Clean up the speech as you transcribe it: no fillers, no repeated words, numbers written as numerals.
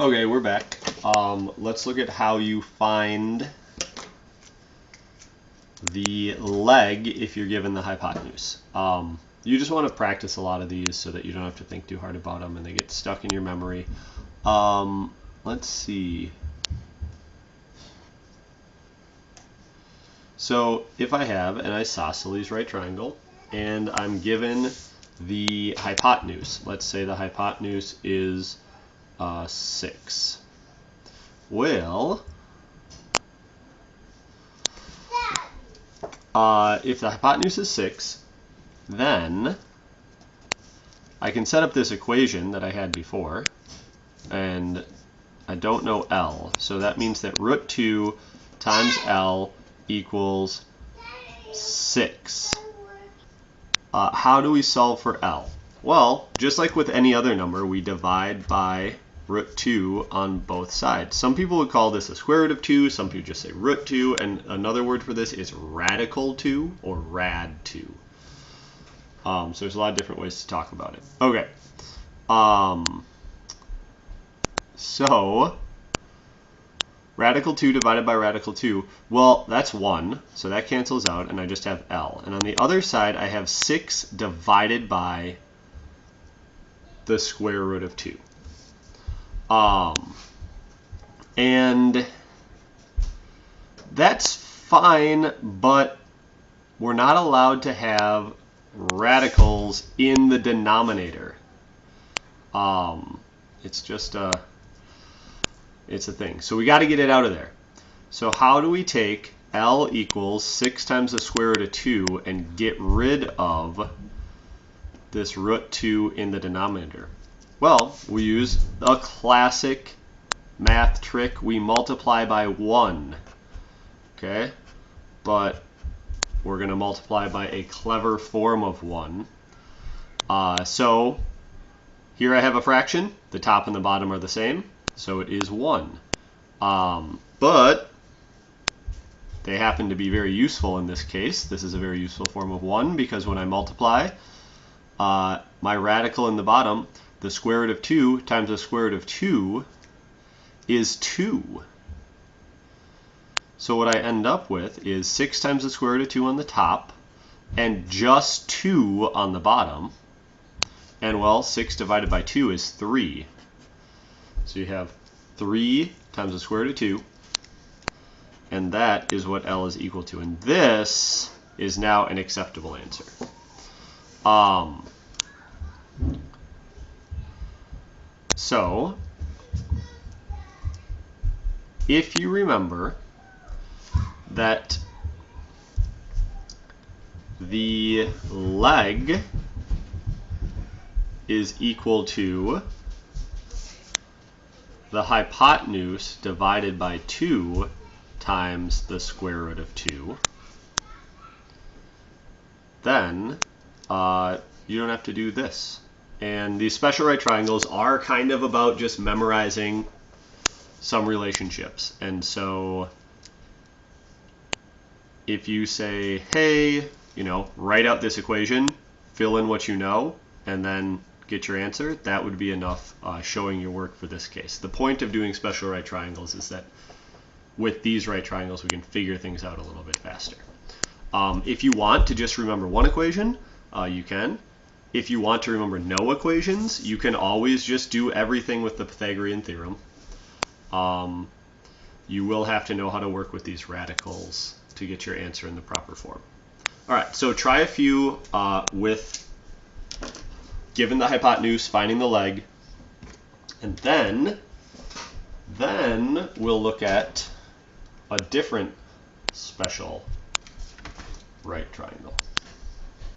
Okay, we're back. Let's look at how you find the leg if you're given the hypotenuse. You just want to practice a lot of these so that you don't have to think too hard about them and they get stuck in your memory. Let's see. So if I have an isosceles right triangle and I'm given the hypotenuse, let's say the hypotenuse is 6. Well, if the hypotenuse is 6, then I can set up this equation that I had before, and I don't know L, so that means that root 2 times L equals 6. How do we solve for L? Well, just like with any other number, we divide by root 2 on both sides. Some people would call this a square root of 2, some people just say root 2, and another word for this is radical 2 or rad 2. So there's a lot of different ways to talk about it. Okay. So radical 2 divided by radical 2, well, that's 1, so that cancels out, and I just have L. And on the other side, I have 6 divided by the square root of 2. And that's fine, but we're not allowed to have radicals in the denominator. It's just it's a thing. So we got to get it out of there. So how do we take L equals 6 times the square root of 2 and get rid of this root 2 in the denominator? Well, we use a classic math trick. We multiply by 1. Okay? But we're going to multiply by a clever form of 1. So here I have a fraction. The top and the bottom are the same. So it is 1. But they happen to be very useful in this case. This is a very useful form of 1 because when I multiply my radical in the bottom, the square root of 2 times the square root of 2 is 2. So what I end up with is 6 times the square root of 2 on the top and just 2 on the bottom. And well, 6 divided by 2 is 3. So you have 3 times the square root of 2, and that is what L is equal to. And this is now an acceptable answer. So if you remember that the leg is equal to the hypotenuse divided by 2 times the square root of 2, then you don't have to do this. And these special right triangles are kind of about just memorizing some relationships. And so if you say, hey, write out this equation, fill in what you know, and then get your answer, that would be enough showing your work for this case. The point of doing special right triangles is that with these right triangles we can figure things out a little bit faster. If you want to just remember one equation, you can. If you want to remember no equations, you can always just do everything with the Pythagorean theorem. You will have to know how to work with these radicals to get your answer in the proper form. All right, so try a few with given the hypotenuse, finding the leg, and then we'll look at a different special right triangle.